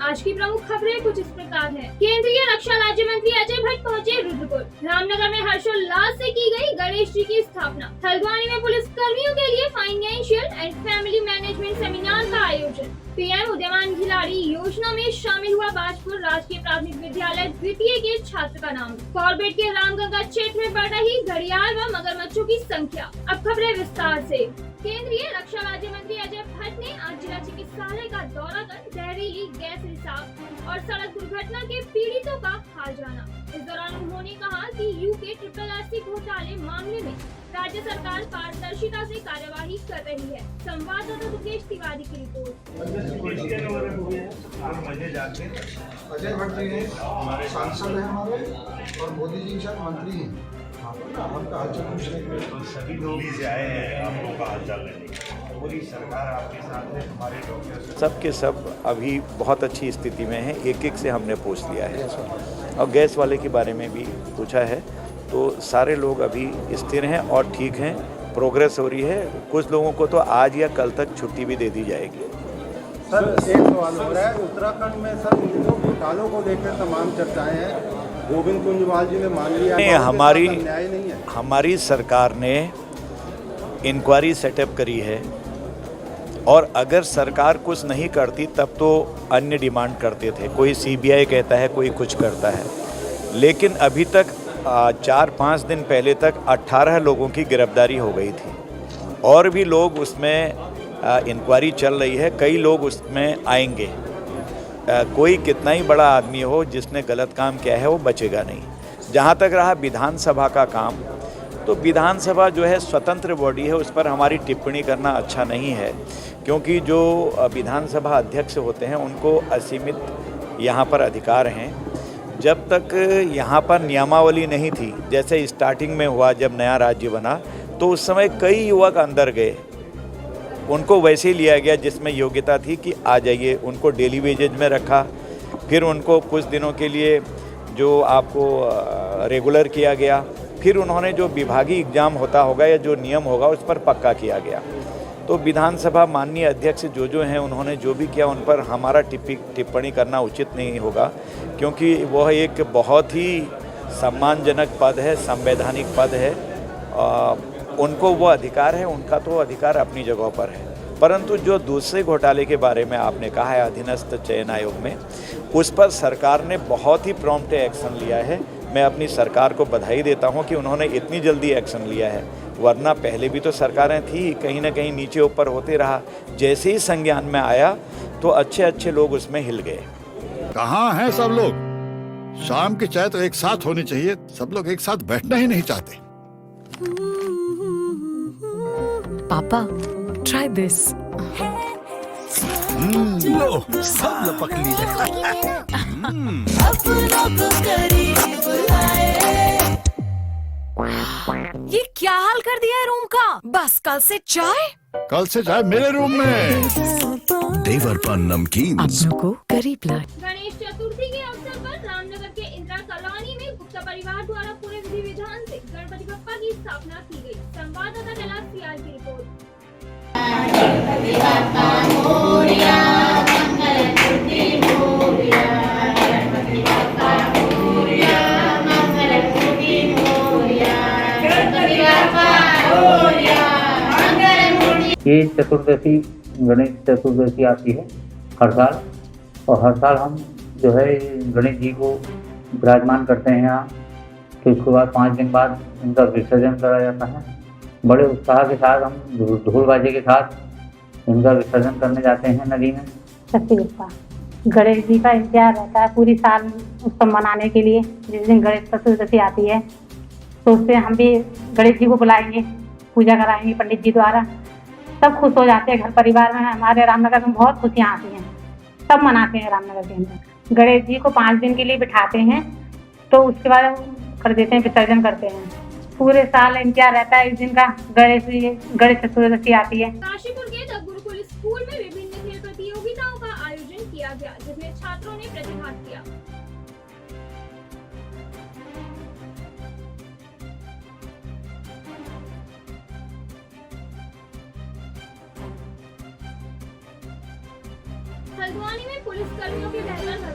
आज की प्रमुख खबरें कुछ इस प्रकार हैं। केंद्रीय रक्षा राज्य मंत्री अजय भट्ट पहुंचे रुद्रपुर। रामनगर में हर्षोल्लास से की गई गणेश जी की स्थापना। हल्द्वानी में पुलिस कर्मियों के लिए financial and family management seminar का आयोजन। पीएम उद्यमान खिलाड़ी योजना में शामिल हुआ बाजपुर राजकीय प्राथमिक विद्यालय द्वितीय के छात्र का नाम। कॉर्बेट के रामगंगा क्षेत्र में बढ़ रही घड़ियाल व मगरमच्छों की संख्या। अब खबरें विस्तार से। केंद्रीय रक्षा राज्य मंत्री अजय भट्ट ने आज जिला चिकित्सालय का दौरा कर जहरीली गैस रिसाव और सड़क दुर्घटना के पीड़ितों का हाल जाना। इस दौरान उन्होंने कहा कि यूके RRRC घोटाले मामले में राज्य सरकार पारदर्शिता से कार्यवाही कर रही है। संवाददाता दुर्गेश तिवारी की रिपोर्ट। अजय भट्ट जी सांसद है हमारे और मोदी जी के साथ मंत्री हैं। आपका हालचाल पूछने के लिए सभी लोग से आए हैं आपको का हालचाल लेने। पूरी सरकार आपके साथ है, हमारे डॉक्टर सब के सब अभी बहुत अच्छी स्थिति में हैं। एक एक से हमने पूछ लिया है और गैस वाले के बारे में भी पूछा है, तो सारे लोग अभी स्थिर हैं और ठीक हैं, प्रोग्रेस हो रही है। कुछ लोगों को तो आज या कल तक छुट्टी भी दे दी जाएगी। सर एक सवाल हो रहा है, उत्तराखंड में सर इन घोटालों को लेकर तमाम चर्चाएं हैं। गोविंद कुंजवाल जी ने मान लिया हमारी सरकार ने इंक्वायरी सेटअप करी है और अगर सरकार कुछ नहीं करती तब तो अन्य डिमांड करते थे। कोई CBI कहता है, कोई कुछ करता है, लेकिन अभी तक 4-5 दिन पहले तक 18 लोगों की गिरफ्तारी हो गई थी और भी लोग उसमें इंक्वायरी चल रही है। कई लोग उसमें आएंगे। कोई कितना ही बड़ा आदमी हो जिसने गलत काम किया है वो बचेगा नहीं। जहाँ तक रहा विधानसभा का काम, तो विधानसभा जो है स्वतंत्र बॉडी है, उस पर हमारी टिप्पणी करना अच्छा नहीं है, क्योंकि जो विधानसभा अध्यक्ष होते हैं उनको असीमित यहाँ पर अधिकार हैं। जब तक यहाँ पर नियमावली नहीं थी, जैसे स्टार्टिंग में हुआ जब नया राज्य बना, तो उस समय कई युवक अंदर गए, उनको वैसे ही लिया गया जिसमें योग्यता थी कि आ जाइए। उनको डेली वेजेज में रखा, फिर उनको कुछ दिनों के लिए जो आपको रेगुलर किया गया, फिर उन्होंने जो विभागीय एग्ज़ाम होता होगा या जो नियम होगा उस पर पक्का किया गया। तो विधानसभा माननीय अध्यक्ष जो हैं उन्होंने जो भी किया उन पर हमारा टिप्पणी करना उचित नहीं होगा, क्योंकि वह एक बहुत ही सम्मानजनक पद है, संवैधानिक पद है। उनको वो अधिकार है, उनका तो अधिकार अपनी जगह पर है। परंतु जो दूसरे घोटाले के बारे में आपने कहा है अधीनस्थ चयन आयोग में, उस पर सरकार ने बहुत ही प्रॉम्प्ट एक्शन लिया है। मैं अपनी सरकार को बधाई देता हूं कि उन्होंने इतनी जल्दी एक्शन लिया है, वरना पहले भी तो सरकारें थी, कहीं ना कहीं नीचे ऊपर होते रहा। जैसे ही संज्ञान में आया तो अच्छे अच्छे लोग उसमें हिल गए। कहाँ हैं सब लोग? शाम की चाय तो एक साथ होनी चाहिए, सब लोग एक साथ बैठना ही नहीं चाहते। पापा, try this. लो, सब लपक लिए। ये क्या हाल कर दिया है रूम का? बस कल से चाय? कल से चाय मेरे रूम में। देवरपन नमकीन। अपनों को करीब लाए। गणेश चतुर्थी के अवसर पर रामनगर के इंदिरा कॉलोनी में गुप्ता परिवार द्वारा पूरे विधि विधान से गणपति बप्पा की स्थापना की गई। संवाददाता कैलाश सियाल की रिपोर्ट। ये चतुर्दशी गणेश चतुर्दशी आती है हर साल, और हर साल हम जो है गणेश जी को विराजमान करते हैं यहाँ। तो उसके बाद 5 दिन बाद इनका विसर्जन करा जाता है। बड़े उत्साह के साथ हम ढोल बाजे के साथ इनका विसर्जन करने जाते हैं नदी में। गणेश जी का इंतजार रहता है पूरी साल उत्सव मनाने के लिए। जिस दिन गणेश चतुर्दशी आती है तो उससे हम भी गणेश जी को बुलाएंगे, पूजा कराएंगे पंडित जी द्वारा। सब खुश हो जाते हैं घर परिवार में। हमारे रामनगर में बहुत खुशियाँ आती हैं, सब मनाते हैं रामनगर के अंदर। गणेश जी को 5 दिन के लिए बिठाते हैं, तो उसके बाद कर देते हैं, विसर्जन करते हैं। पूरे साल इंतजार रहता है इस दिन का, गणेश चतुर्दशी आती है। काशीपुर के द गुरुकुल स्कूल में विभिन्न खेल प्रतियोगिताओं का आयोजन किया गया, जिसमें छात्रों ने प्रतिभाग किया। हल्द्वानी में पुलिस कर्मियों के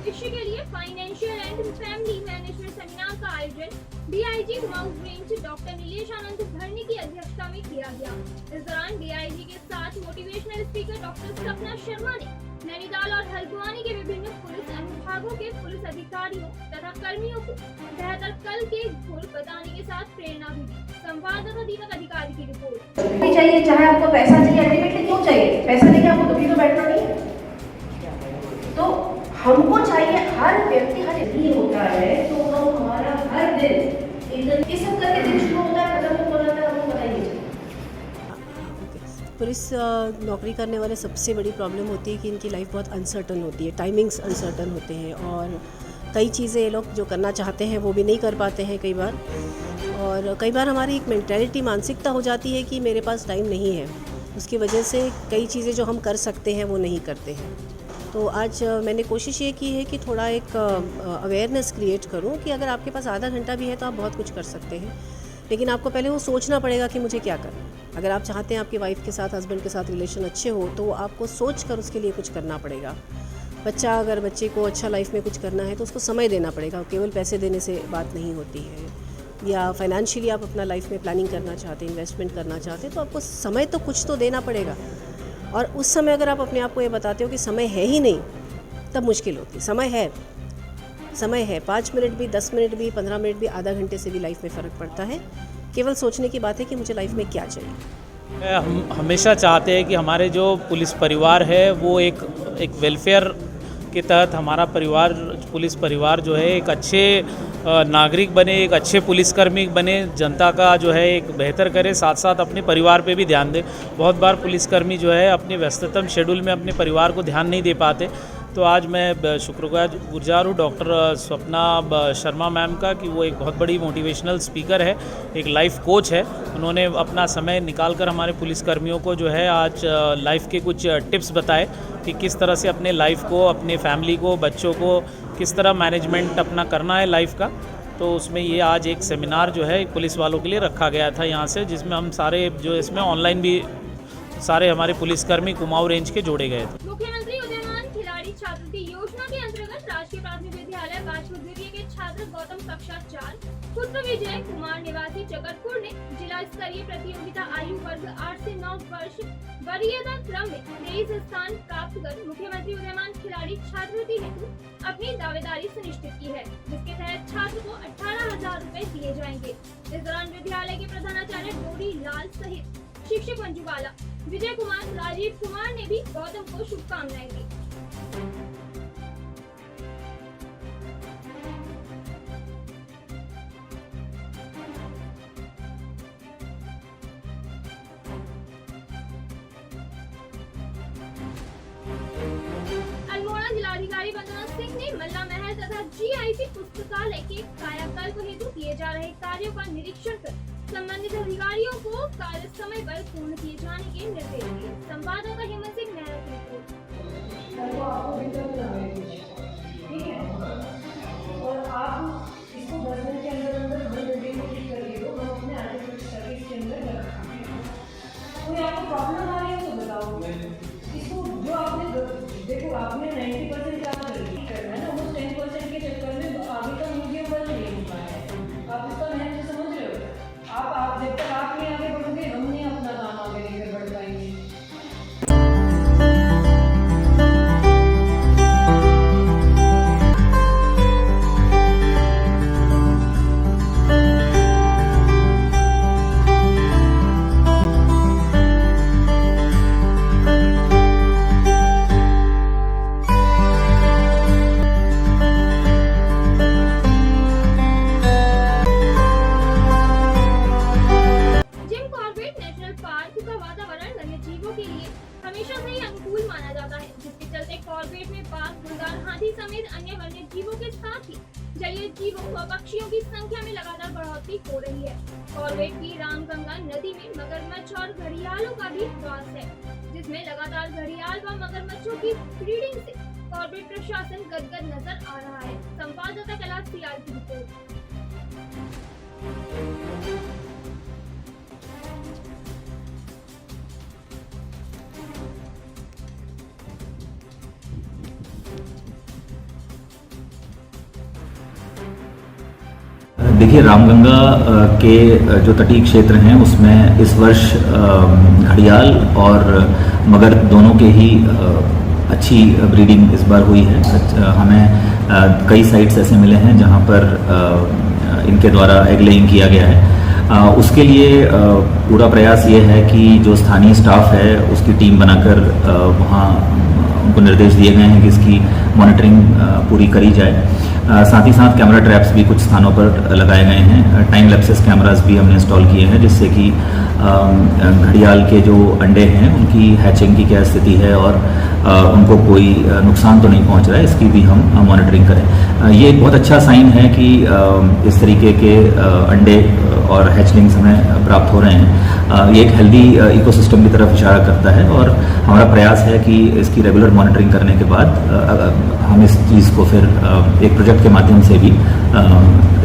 भविष्य के लिए financial and family management seminar का आयोजन DIG Kumaon range doctor Nilesh Anand Bharne की अध्यक्षता में किया गया। इस दौरान डीआईजी के साथ मोटिवेशनल स्पीकर डॉक्टर सपना शर्मा ने नैनीताल और हल्द्वानी के विभिन्न पुलिस अनुभागों के पुलिस अधिकारियों तथा कर्मियों को बेहतर कल के गुर बताने के साथ प्रेरणा भी दी। संवाददाता दीपक अधिकारी की रिपोर्ट। चाहिए, चाहे आपको पैसा चाहिए, अल्टीमेटली क्यों चाहिए? पैसा लेके आपको दुखी तो बैठना नहीं है। तो हमको चाहिए, हर व्यक्ति हर ही होता है, तो हम हमारा हर दिन एकदम ये सब करके दिन शुरू होता है, खत्म हो जाता है, हमको पता ही नहीं चलता। पुलिस नौकरी करने वाले सबसे बड़ी प्रॉब्लम होती है कि इनकी लाइफ बहुत अनसर्टन होती है, टाइमिंग्स अनसर्टन होते हैं और कई चीज़ें ये लोग जो करना चाहते हैं वो भी नहीं कर पाते हैं कई बार। और कई बार हमारी एक मेंटालिटी, मानसिकता हो जाती है कि मेरे पास टाइम नहीं है, उसकी वजह से कई चीज़ें जो हम कर सकते हैं वो नहीं करते हैं। तो आज मैंने कोशिश ये की है कि थोड़ा एक अवेयरनेस क्रिएट करूं कि अगर आपके पास आधा घंटा भी है तो आप बहुत कुछ कर सकते हैं, लेकिन आपको पहले वो सोचना पड़ेगा कि मुझे क्या करना है। अगर आप चाहते हैं आपकी वाइफ के साथ, हस्बैंड के साथ रिलेशन अच्छे हो तो आपको सोच कर उसके लिए कुछ करना पड़ेगा। अगर बच्चे को अच्छा लाइफ में कुछ करना है तो उसको समय देना पड़ेगा, केवल पैसे देने से बात नहीं होती है। या फाइनेंशियली आप अपना लाइफ में प्लानिंग करना चाहते हैं, इन्वेस्टमेंट करना चाहते हैं तो आपको समय तो कुछ तो देना पड़ेगा। और उस समय अगर आप अपने आप को ये बताते हो कि समय है ही नहीं, तब मुश्किल होती। समय है 5 मिनट भी, 10 मिनट भी, 15 मिनट भी, आधा घंटे से भी लाइफ में फ़र्क पड़ता है। केवल सोचने की बात है कि मुझे लाइफ में क्या चाहिए। हम हमेशा चाहते हैं कि हमारे जो पुलिस परिवार है वो एक वेलफेयर के तहत हमारा परिवार, पुलिस परिवार जो है एक अच्छे नागरिक बने, एक अच्छे पुलिसकर्मी बने, जनता का जो है एक बेहतर करे, साथ साथ अपने परिवार पे भी ध्यान दे। बहुत बार पुलिसकर्मी जो है अपने व्यस्ततम शेड्यूल में अपने परिवार को ध्यान नहीं दे पाते। तो आज मैं शुक्रगुजार हूँ डॉक्टर सपना शर्मा मैम का कि वो एक बहुत बड़ी मोटिवेशनल स्पीकर है, एक लाइफ कोच है। उन्होंने अपना समय निकाल कर हमारे पुलिसकर्मियों को जो है आज लाइफ के कुछ टिप्स बताए कि किस तरह से अपने लाइफ को, अपने फैमिली को, बच्चों को किस तरह मैनेजमेंट अपना करना है लाइफ का। तो उसमें ये आज एक सेमिनार जो है पुलिस वालों के लिए रखा गया था यहाँ से, जिसमें हम सारे जो इसमें ऑनलाइन भी सारे हमारे पुलिसकर्मी कुमाऊं रेंज के जोड़े गए थे। मुख्यमंत्री उदयमान खिलाड़ी छात्रवृत्ति योजना के अंतर्गत राजकीय प्राथमिक विद्यालय काजपुर द्वितीय के छात्र गौतम कक्षा 4 पुत्र विजय कुमार निवासी जगतपुर ने जिला स्तरीय प्रतियोगिता आयु वर्ग 8 से 9 वर्ष वरीयता क्रम में 23 स्थान प्राप्त कर मुख्यमंत्री उदयमान खिलाड़ी छात्रवृत्ति हेतु अपनी दावेदारी सुनिश्चित की है, जिसके तहत छात्र को 18,000 रुपए दिए जाएंगे। इस दौरान विद्यालय के प्रधानाचार्य डोरी लाल सहित शिक्षक मंजूबाला, विजय कुमार, राजीव कुमार ने भी गौतम को शुभकामनाएं दी। अल्मोड़ा जिलाधिकारी वंदना सिंह ने मल्ला महल तथा जीआईसी पुस्तकालय के कायाकल्प हेतु किए जा रहे कार्यों का निरीक्षण कर संबंधित अधिकारियों को कार्य समय पर पूर्ण किए जाने के निर्देश दिए। संवाददाता हेमंत सिंह मेहरा की रिपोर्ट। और आप इसको 10 दिन के अंदर हर बिल्डिंग को ठीक कर लिए, हम अपने आर्टिफिशियल सर्विस के अंदर रखेंगे। कोई आपको प्रॉब्लम आ रही है तो बताओ। इसको जो आपने देखो, आपने 90% क्या करना है ना, वो 10% के चक्कर में आगे का मीडियम वर्ग नहीं हो पाया है। आप इसका महत्व समझ रहे हो? आप जब तक आप नहीं आगे बढ़ोगे, हम नहीं अपना काम आगे लेकर बढ़ पाएंगे। हमेशा से ही अनुकूल माना जाता है, जिसके चलते कॉर्बेट में बाघ, गुलदार, हाथी समेत अन्य वन्य जीवों के साथ ही जलीय जीवों व पक्षियों की संख्या में लगातार बढ़ोतरी हो रही है। कॉर्बेट की रामगंगा नदी में मगरमच्छ और घड़ियालों का भी वास है, जिसमें लगातार घड़ियाल व मगरमच्छों की ब्रीडिंग से कॉर्बेट प्रशासन गदगद नजर आ रहा है। संवाददाता कैलाश सियाल की रिपोर्ट। देखिए, रामगंगा के जो तटीय क्षेत्र हैं उसमें इस वर्ष घड़ियाल और मगर दोनों के ही अच्छी ब्रीडिंग इस बार हुई है। हमें कई साइट्स ऐसे मिले हैं जहां पर इनके द्वारा एग लेइंग किया गया है। उसके लिए पूरा प्रयास ये है कि जो स्थानीय स्टाफ है उसकी टीम बनाकर वहाँ उनको निर्देश दिए गए हैं कि इसकी मॉनिटरिंग पूरी करी जाए। साथ ही साथ कैमरा ट्रैप्स भी कुछ स्थानों पर लगाए गए हैं। टाइम लैप्सेस कैमरास भी हमने इंस्टॉल किए हैं, जिससे कि घड़ियाल के जो अंडे हैं उनकी हैचिंग की क्या स्थिति है और उनको कोई नुकसान तो नहीं पहुंच रहा है, इसकी भी हम मॉनिटरिंग करें। ये एक बहुत अच्छा साइन है कि इस तरीके के अंडे और हैचलिंग्स हमें प्राप्त हो रहे हैं। ये एक हेल्दी इकोसिस्टम की तरफ इशारा करता है और हमारा प्रयास है कि इसकी रेगुलर मॉनिटरिंग करने के बाद हम इस चीज़ को फिर एक प्रोजेक्ट के माध्यम से भी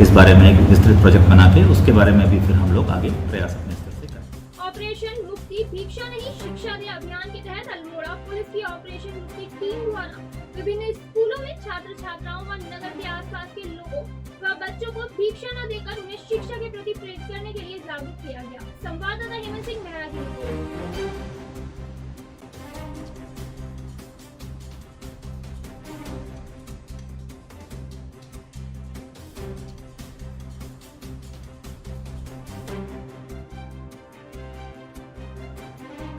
इस बारे में एक विस्तृत प्रोजेक्ट बना के उसके बारे में भी फिर हम लोग आगे प्रयास अपने स्तर से करें। ऑपरेशन मुक्ति भिक्षा नहीं शिक्षा दे अभियान के तहत अल्मोड़ा पुलिस की ऑपरेशन मुक्ति टीम द्वारा विभिन्न स्कूलों में छात्र छात्राओं व नगर के आसपास के लोगों व बच्चों को भिक्षा न देकर उन्हें शिक्षा के प्रति प्रेरित करने के लिए जागरूक किया गया। संवाददाता हेमंत सिंह मेहरा की रिपोर्ट।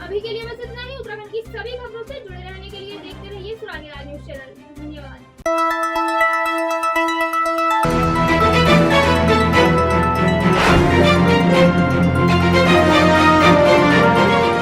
अभी के लिए बस इतना ही। उत्तराखंड की सभी खबरों से जुड़े रहने के लिए देखते रहिए सुरानी राज न्यूज़ चैनल। धन्यवाद।